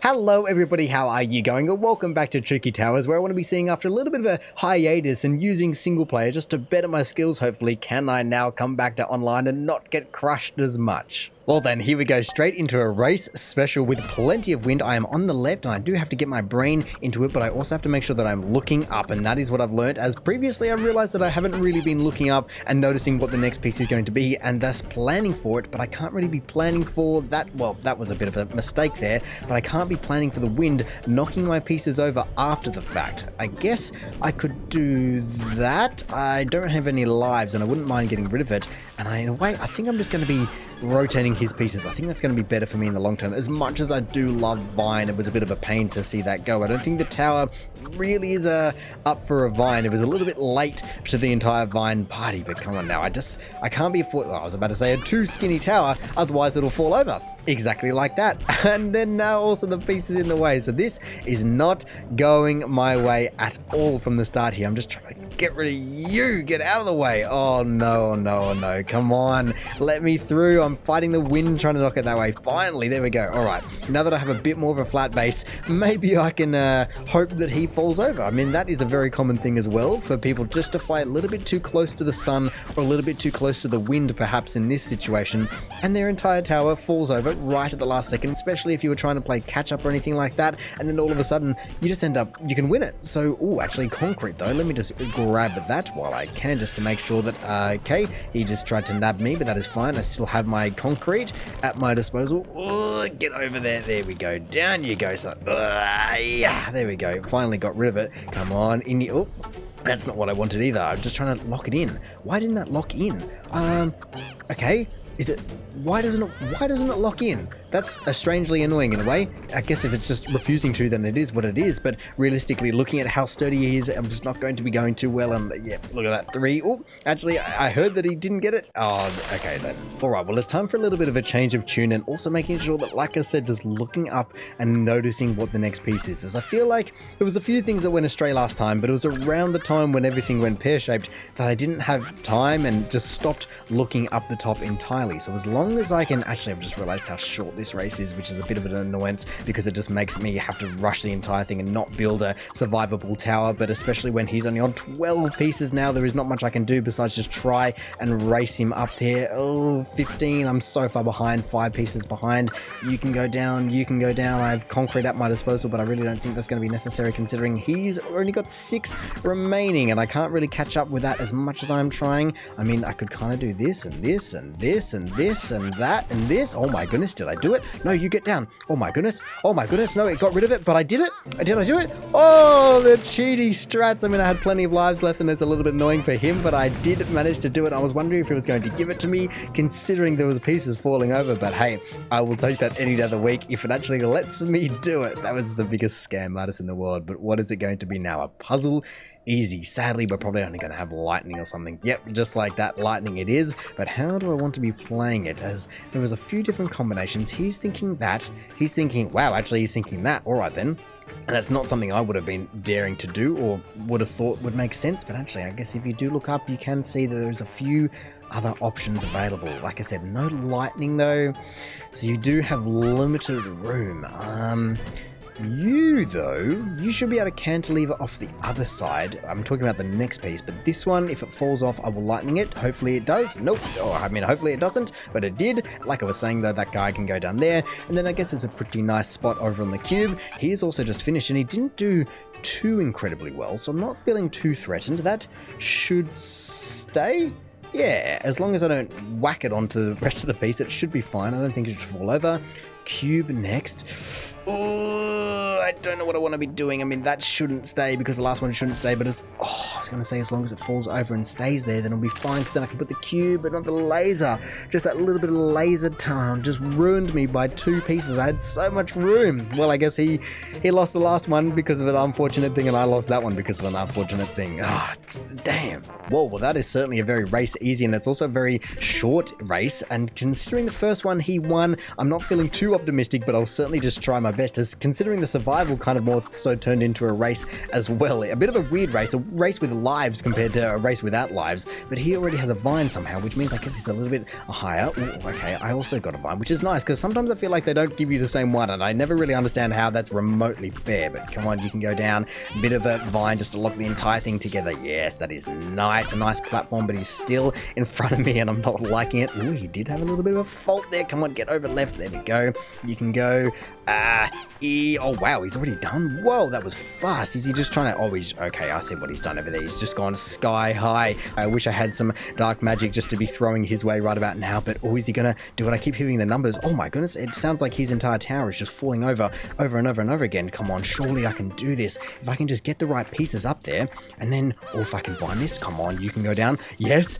Hello everybody, how are you going? And welcome back to Tricky Towers, where I want to be seeing after a little bit of a hiatus and using single player just to better my skills. Hopefully, can I now come back to online and not get crushed as much? Well then, here we go straight into a race special with plenty of wind. I am on the left and I do have to get my brain into it, but I also have to make sure that I'm looking up, and that is what I've learned, as previously I realized that I haven't really been looking up and noticing what the next piece is going to be and thus planning for it, but I can't really be planning for that. Well, that was a bit of a mistake there, but I can't be planning for the wind knocking my pieces over after the fact. I guess I could do that. I don't have any lives and I wouldn't mind getting rid of it, and in a way I think I'm just going to be rotating his pieces. I think that's going to be better for me in the long term. As much as I do love Vine, it was a bit of a pain to see that go. I don't think the tower really is up for a Vine. It was a little bit late to the entire Vine party, but come on now. I can't be I was about to say a too skinny tower, otherwise it'll fall over. Exactly like that. And then now also the piece is in the way. So this is not going my way at all from the start here. I'm just trying to get rid of you. Get out of the way. Oh no, no, no. Come on. Let me through. I'm fighting the wind trying to knock it that way. Finally, there we go. All right. Now that I have a bit more of a flat base, maybe I can hope that he falls over. I mean, that is a very common thing as well for people just to fight a little bit too close to the sun or a little bit too close to the wind, perhaps in this situation, and their entire tower falls over right at the last second, especially if you were trying to play catch up or anything like that, and then all of a sudden you just end up, you can win it. So, actually concrete though, let me just grab that while I can, just to make sure that, okay, he just tried to nab me, but that is fine. I still have my concrete at my disposal. Get over there. There we go. Down you go, son. Yeah, there we go. Finally got rid of it. Come on, in you. That's not what I wanted either. I'm just trying to lock it in. Why didn't that lock in? Okay. Why doesn't it lock in? That's strangely annoying in a way. I guess if it's just refusing to, then it is what it is. But realistically, looking at how sturdy he is, I'm just not going to be going too well. And yeah, look at that 3. Oh, actually, I heard that he didn't get it. Oh, okay then. All right, well, it's time for a little bit of a change of tune, and also making sure that, like I said, just looking up and noticing what the next piece is. As I feel like there was a few things that went astray last time, but it was around the time when everything went pear-shaped that I didn't have time and just stopped looking up the top entirely. So as long as I can, actually, I've just realized how short this race is, which is a bit of an annoyance because it just makes me have to rush the entire thing and not build a survivable tower. But especially when he's only on 12 pieces now, there is not much I can do besides just try and race him up there. Oh, 15, I'm so far behind, 5 pieces behind. You can go down, I have concrete at my disposal, but I really don't think that's going to be necessary considering he's only got 6 remaining, and I can't really catch up with that as much as I'm trying. I mean, I could kind of do this and this and this and this and that and this. Oh my goodness, did I do it? No, you get down. Oh my goodness, no, it got rid of it, but I did it. Did I do it? Oh, the cheaty strats. I mean, I had plenty of lives left and it's a little bit annoying for him, but I did manage to do it. I was wondering if he was going to give it to me, considering there was pieces falling over, but hey, I will take that any day of the week if it actually lets me do it. That was the biggest scam artist in the world, but what is it going to be now? A puzzle? Easy. Sadly, we're probably only going to have lightning or something. Yep, just like that, lightning it is. But how do I want to be playing it? As there was a few different combinations. He's thinking that. He's thinking, wow, actually he's thinking that. All right then. And that's not something I would have been daring to do or would have thought would make sense. But actually, I guess if you do look up, you can see that there's a few other options available. Like I said, no lightning though. So you do have limited room. You should be able to cantilever off the other side. I'm talking about the next piece, but this one, if it falls off, I will lightning it. Hopefully it does. Nope. Oh, I mean, hopefully it doesn't, but it did. Like I was saying though, that guy can go down there. And then I guess there's a pretty nice spot over on the cube. He's also just finished and he didn't do too incredibly well, so I'm not feeling too threatened. That should stay. Yeah, as long as I don't whack it onto the rest of the piece, it should be fine. I don't think it should fall over. Cube next. Oh, I don't know what I want to be doing. I mean, that shouldn't stay because the last one shouldn't stay, but I was going to say as long as it falls over and stays there, then it'll be fine because then I can put the cube but not the laser. Just that little bit of laser time just ruined me by 2 pieces. I had so much room. Well, I guess he lost the last one because of an unfortunate thing, and I lost that one because of an unfortunate thing. Damn. Whoa, well, that is certainly a very race easy, and it's also a very short race, and considering the first one he won, I'm not feeling too optimistic, but I'll certainly just try my best best, as considering the survival kind of more so turned into a race as well. A bit of a weird race, a race with lives compared to a race without lives, but he already has a vine somehow, which means I guess he's a little bit higher. Ooh, okay, I also got a vine, which is nice, because sometimes I feel like they don't give you the same one, and I never really understand how that's remotely fair, but come on, you can go down, a bit of a vine just to lock the entire thing together. Yes, that is nice, a nice platform, but he's still in front of me, and I'm not liking it. Ooh, he did have a little bit of a fault there. Come on, get over left. There we go. You can go. Oh wow, he's already done. Whoa, that was fast. Is he just trying to? Oh, he's okay. I see what he's done over there. He's just gone sky high. I wish I had some dark magic just to be throwing his way right about now. But oh, is he gonna do it? I keep hearing the numbers. Oh my goodness, it sounds like his entire tower is just falling over and over again. Come on, surely I can do this. If I can just get the right pieces up there, and then, or if I can find this. Come on, you can go down. Yes.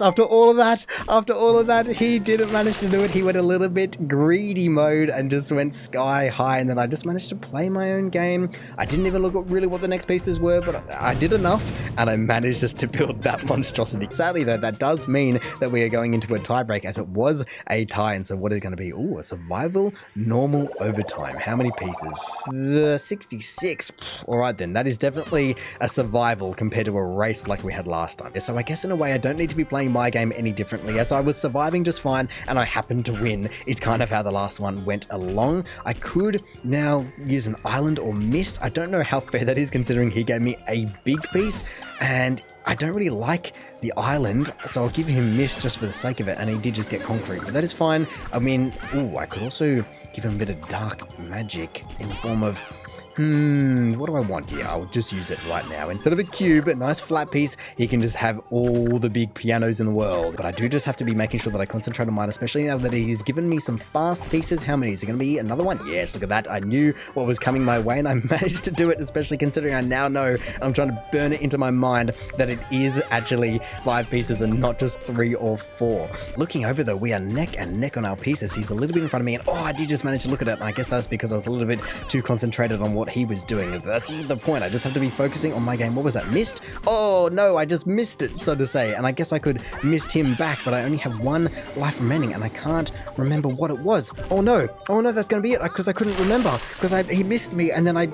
After all of that, he didn't manage to do it. He went a little bit greedy mode and just went sky high, and then I just managed to play my own game. I didn't even look at really what the next pieces were, but I did enough, and I managed just to build that monstrosity. Sadly though, that does mean that we are going into a tiebreak, as it was a tie, and so what is it going to be? Oh, a survival, normal, overtime. How many pieces? 66. Alright then, that is definitely a survival compared to a race like we had last time. So I guess in a way I don't need to be playing my game any differently, as I was surviving just fine and I happened to win, is kind of how the last one went along. I could now use an island or mist. I don't know how fair that is, considering he gave me a big piece, and I don't really like the island, so I'll give him mist just for the sake of it, and he did just get concrete, but that is fine. I mean, ooh, I could also give him a bit of dark magic in the form of what do I want here? I'll just use it right now. Instead of a cube, a nice flat piece, he can just have all the big pianos in the world. But I do just have to be making sure that I concentrate on mine, especially now that he's given me some fast pieces. How many? Is it going to be another one? Yes, look at that. I knew what was coming my way, and I managed to do it, especially considering I now know, I'm trying to burn it into my mind, that it is actually 5 pieces and not just 3 or 4. Looking over though, we are neck and neck on our pieces. He's a little bit in front of me, and I did just manage to look at it, and I guess that's because I was a little bit too concentrated on what he was doing. That's the point. I just have to be focusing on my game. What was that? Missed? Oh no, I just missed it, so to say. And I guess I could missed him back, but I only have 1 life remaining, and I can't remember what it was. Oh no, that's gonna be it, because I couldn't remember, because he missed me, and then I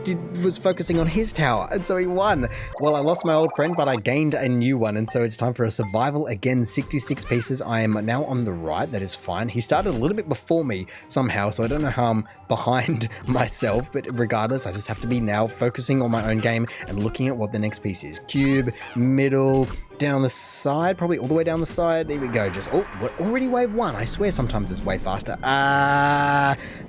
was focusing on his tower, and so he won. Well, I lost my old friend, but I gained a new one, and so it's time for a survival again. 66 pieces. I am now on the right. That is fine. He started a little bit before me somehow, so I don't know how I'm behind myself, but regardless, I just have to be now focusing on my own game and looking at what the next piece is. Cube, middle, down the side, probably all the way down the side. There we go. Just, we're already wave 1. I swear sometimes it's way faster.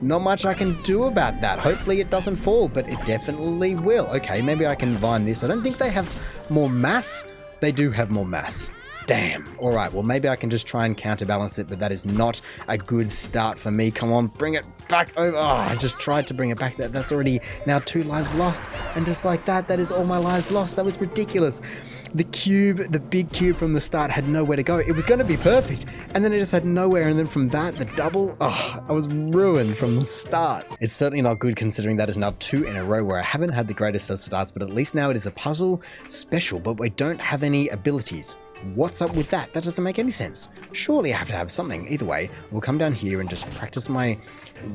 Not much I can do about that. Hopefully it doesn't fall, but it definitely will. Okay, maybe I can vine this. I don't think they have more mass. They do have more mass. Damn. All right, well, maybe I can just try and counterbalance it, but that is not a good start for me. Come on, bring it back over. Oh, I just tried to bring it back. That's already now 2 lives lost. And just like that, that is all my lives lost. That was ridiculous. The cube, the big cube from the start, had nowhere to go. It was going to be perfect, and then it just had nowhere, and then from that, the double, I was ruined from the start. It's certainly not good, considering that is now 2 in a row where I haven't had the greatest of starts, but at least now it is a puzzle special, but we don't have any abilities. What's up with that? That doesn't make any sense. Surely I have to have something. Either way, we'll come down here and just practice my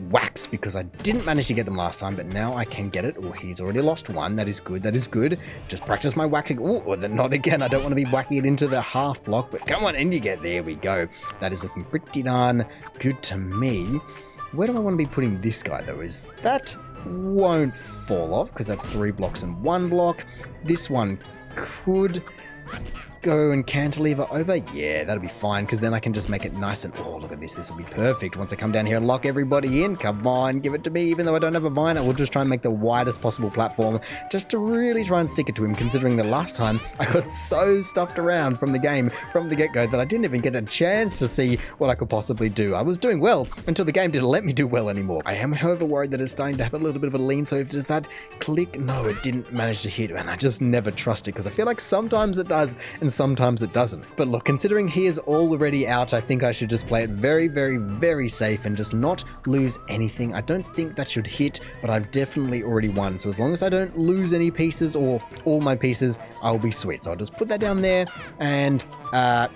wax, because I didn't manage to get them last time, but now I can get it. Oh, he's already lost 1. That is good. That is good. Just practice my whacking. Oh, not again. I don't want to be whacking it into the half block, but come on, in you get. There we go. That is looking pretty darn good to me. Where do I want to be putting this guy, though? Is that won't fall off, because that's 3 blocks and 1 block. This one could go and cantilever over. Yeah, that'll be fine, because then I can just make it nice and, look at this. This will be perfect once I come down here and lock everybody in. Come on, give it to me. Even though I don't have a vine, I will just try and make the widest possible platform, just to really try and stick it to him, considering the last time I got so stuffed around from the game, from the get-go, that I didn't even get a chance to see what I could possibly do. I was doing well until the game didn't let me do well anymore. I am, however, worried that it's starting to have a little bit of a lean, so does that click? No, it didn't manage to hit, and I just never trust it, because I feel like sometimes it does, and sometimes it doesn't. But look, considering he is already out, I think I should just play it very, very, very safe and just not lose anything. I don't think that should hit, but I've definitely already won. So as long as I don't lose any pieces or all my pieces, I'll be sweet. So I'll just put that down there and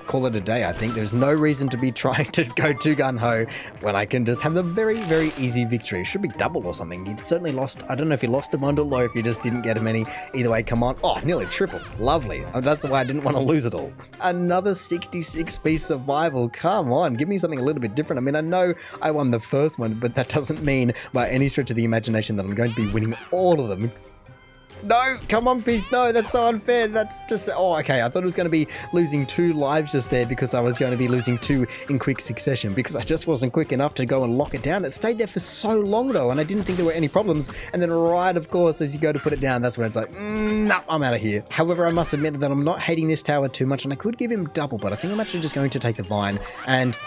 call it a day. I think there's no reason to be trying to go too gun-ho when I can just have the very, very easy victory. It should be double or something. He certainly lost. I don't know if he lost a bundle or if he just didn't get him any. Either way, come on. Oh, nearly triple. Lovely. That's why I didn't want to lose it all. Another 66-piece survival. Come on, give me something a little bit different. I mean, I know I won the first one, but that doesn't mean by any stretch of the imagination that I'm going to be winning all of them. No, come on, piece. No, that's so unfair. That's just... Oh, okay. I thought it was going to be losing 2 lives just there because I was going to be losing 2 in quick succession because I just wasn't quick enough to go and lock it down. It stayed there for so long, though, and I didn't think there were any problems. And then right, of course, as you go to put it down, that's when it's like, no, I'm out of here. However, I must admit that I'm not hating this tower too much, and I could give him double, but I think I'm actually just going to take the vine and...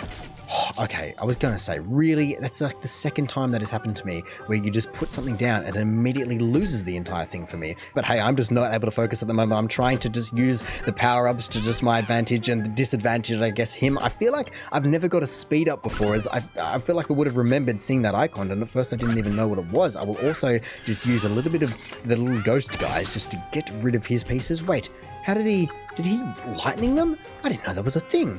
Okay, I was going to say, really, that's like the second time that has happened to me, where you just put something down and it immediately loses the entire thing for me. But hey, I'm just not able to focus at the moment. I'm trying to just use the power-ups to just my advantage and the disadvantage, I guess, him. I feel like I've never got a speed up before, as I feel like I would have remembered seeing that icon, and at first I didn't even know what it was. I will also just use a little bit of the little ghost guys just to get rid of his pieces. Wait, how did he lightning them? I didn't know that was a thing.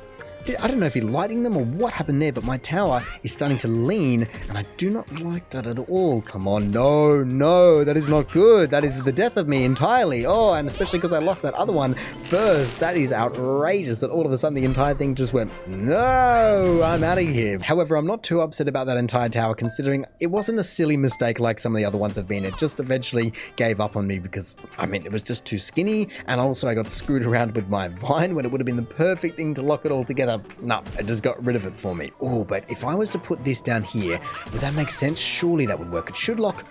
I don't know if he lighting them or what happened there, but my tower is starting to lean, and I do not like that at all. Come on, no, that is not good. That is the death of me entirely. Oh, and especially because I lost that other one first. That is outrageous that all of a sudden the entire thing just went, no, I'm out of here. However, I'm not too upset about that entire tower, considering it wasn't a silly mistake like some of the other ones have been. It just eventually gave up on me because, I mean, it was just too skinny, and also I got screwed around with my vine when it would have been the perfect thing to lock it all together. No, it just got rid of it for me. Oh, but if I was to put this down here, would that make sense? Surely that would work. It should lock.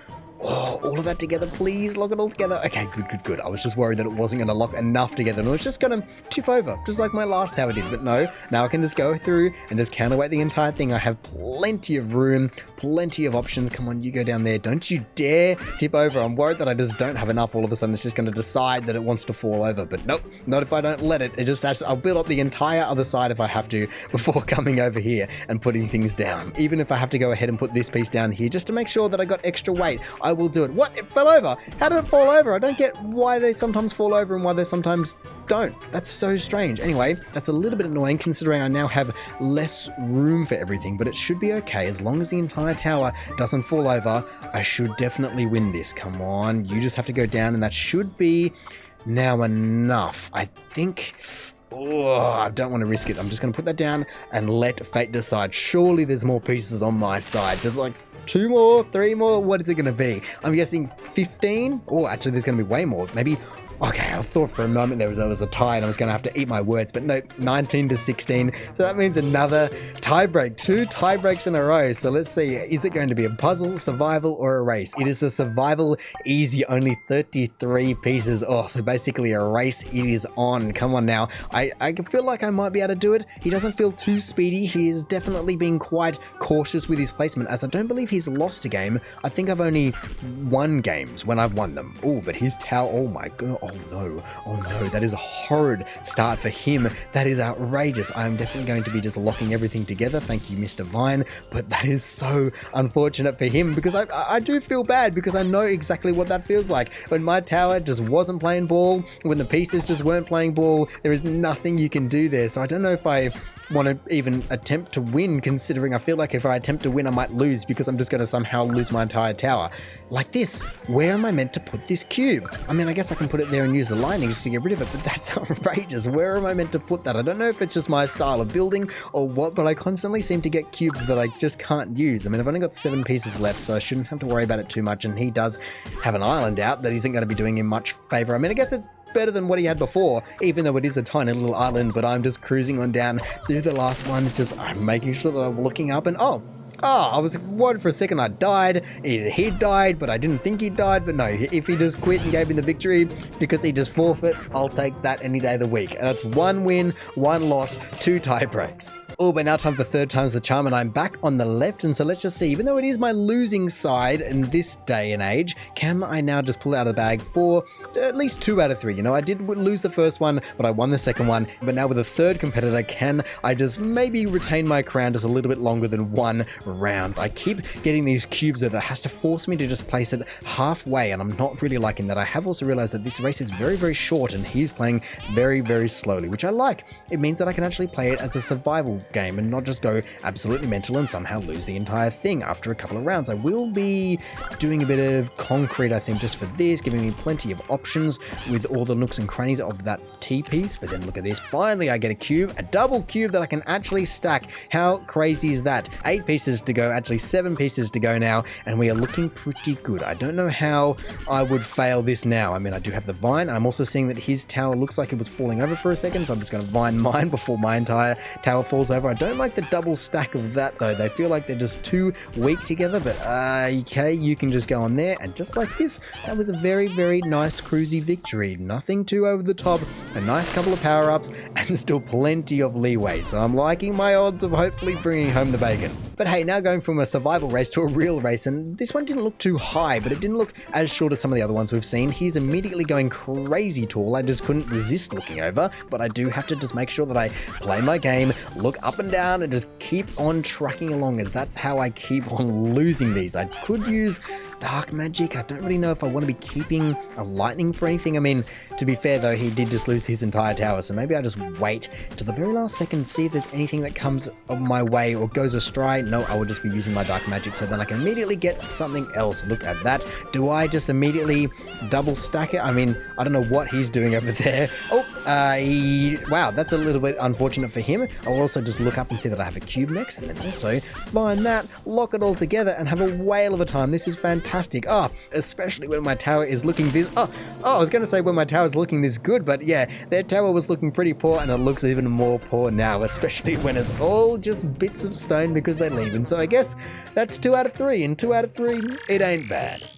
Oh, all of that together, please. Lock it all together. Okay, good. I was just worried that it wasn't going to lock enough together and it was just going to tip over, just like my last tower did. But no, now I can just go through and just counterweight the entire thing. I have plenty of room, plenty of options. Come on, you go down there. Don't you dare tip over. I'm worried that I just don't have enough. All of a sudden, it's just going to decide that it wants to fall over. But nope, not if I don't let it. It just has to, I'll build up the entire other side if I have to before coming over here and putting things down. Even if I have to go ahead and put this piece down here just to make sure that I got extra weight, I will do it. What? It fell over. How did it fall over? I don't get why they sometimes fall over and why they sometimes don't. That's so strange. Anyway, that's a little bit annoying considering I now have less room for everything, but it should be okay. As long as the entire tower doesn't fall over, I should definitely win this. Come on. You just have to go down and that should be now enough. I think... Oh, I don't want to risk it. I'm just going to put that down and let fate decide. Surely there's more pieces on my side. Just like 2 more, 3 more. What is it going to be? I'm guessing 15. Oh, actually, there's going to be way more. Maybe... Okay, I thought for a moment there was a tie and I was going to have to eat my words, but no, 19-16. So that means another tie break. 2 tie breaks in a row. So let's see, is it going to be a puzzle, survival, or a race? It is a survival, easy, only 33 pieces. Oh, so basically a race it is on. Come on now. I feel like I might be able to do it. He doesn't feel too speedy. He is definitely being quite cautious with his placement, as I don't believe he's lost a game. I think I've only won games when I've won them. Oh, but his tower, oh my god. Oh no, that is a horrid start for him. That is outrageous. I'm definitely going to be just locking everything together. Thank you, Mr. Vine. But that is so unfortunate for him because I do feel bad because I know exactly what that feels like. When my tower just wasn't playing ball, when the pieces just weren't playing ball, there is nothing you can do there. So I don't know if I want to even attempt to win, considering I feel like if I attempt to win I might lose because I'm just going to somehow lose my entire tower. Like this, where am I meant to put this cube? I mean, I guess I can put it there and use the lightning just to get rid of it, but that's outrageous. Where am I meant to put that? I don't know if it's just my style of building or what, but I constantly seem to get cubes that I just can't use. I mean, I've only got 7 pieces left, so I shouldn't have to worry about it too much, and he does have an island out that isn't going to be doing him much favor. I mean, I guess it's better than what he had before, even though it is a tiny little island, but I'm just cruising on down through the last one. It's just, I'm making sure that I'm looking up and I was worried for a second I died. He died, but I didn't think he died. But no, if he just quit and gave me the victory because he just forfeit, I'll take that any day of the week. And that's 1 win, 1 loss, 2 tie breaks. Oh, but now time for third time's the charm, and I'm back on the left, and so let's just see, even though it is my losing side in this day and age, can I now just pull it out of the bag for at least 2 out of 3? You know, I did lose the first one, but I won the second one, but now with a third competitor, can I just maybe retain my crown just a little bit longer than 1 round? I keep getting these cubes that has to force me to just place it halfway, and I'm not really liking that. I have also realized that this race is very, very short, and he's playing very, very slowly, which I like. It means that I can actually play it as a survival game and not just go absolutely mental and somehow lose the entire thing after a couple of rounds. I will be doing a bit of concrete, I think, just for this, giving me plenty of options with all the nooks and crannies of that T-piece. But then look at this. Finally, I get a cube, a double cube that I can actually stack. How crazy is that? 8 pieces to go, actually 7 pieces to go now, and we are looking pretty good. I don't know how I would fail this now. I mean, I do have the vine. I'm also seeing that his tower looks like it was falling over for a second, so I'm just going to vine mine before my entire tower falls over. I don't like the double stack of that though. They feel like they're just too weak together, but okay, you can just go on there, and just like this, that was a very, very nice cruisy victory. Nothing too over the top, a nice couple of power-ups, and still plenty of leeway. So I'm liking my odds of hopefully bringing home the bacon. But hey, now going from a survival race to a real race, and this one didn't look too high, but it didn't look as short as some of the other ones we've seen. He's immediately going crazy tall. I just couldn't resist looking over, but I do have to just make sure that I play my game, look up and down, and just keep on trucking along, as that's how I keep on losing these. I could use dark magic. I don't really know if I want to be keeping a lightning for anything. I mean, to be fair though, he did just lose his entire tower, so maybe I just wait till the very last second, see if there's anything that comes my way or goes astray. No, I will just be using my dark magic, so then I can immediately get something else. Look at that. Do I just immediately double stack it? I mean, I don't know what he's doing over there. Oh, wow, that's a little bit unfortunate for him. I'll also just look up and see that I have a cube next, and then also find that, lock it all together, and have a whale of a time. This is fantastic. Oh, especially when my tower is looking this... Oh, I was going to say when my tower is looking this good, but yeah, their tower was looking pretty poor, and it looks even more poor now, especially when it's all just bits of stone because they leave. And so I guess that's 2 out of 3, and 2 out of 3, it ain't bad.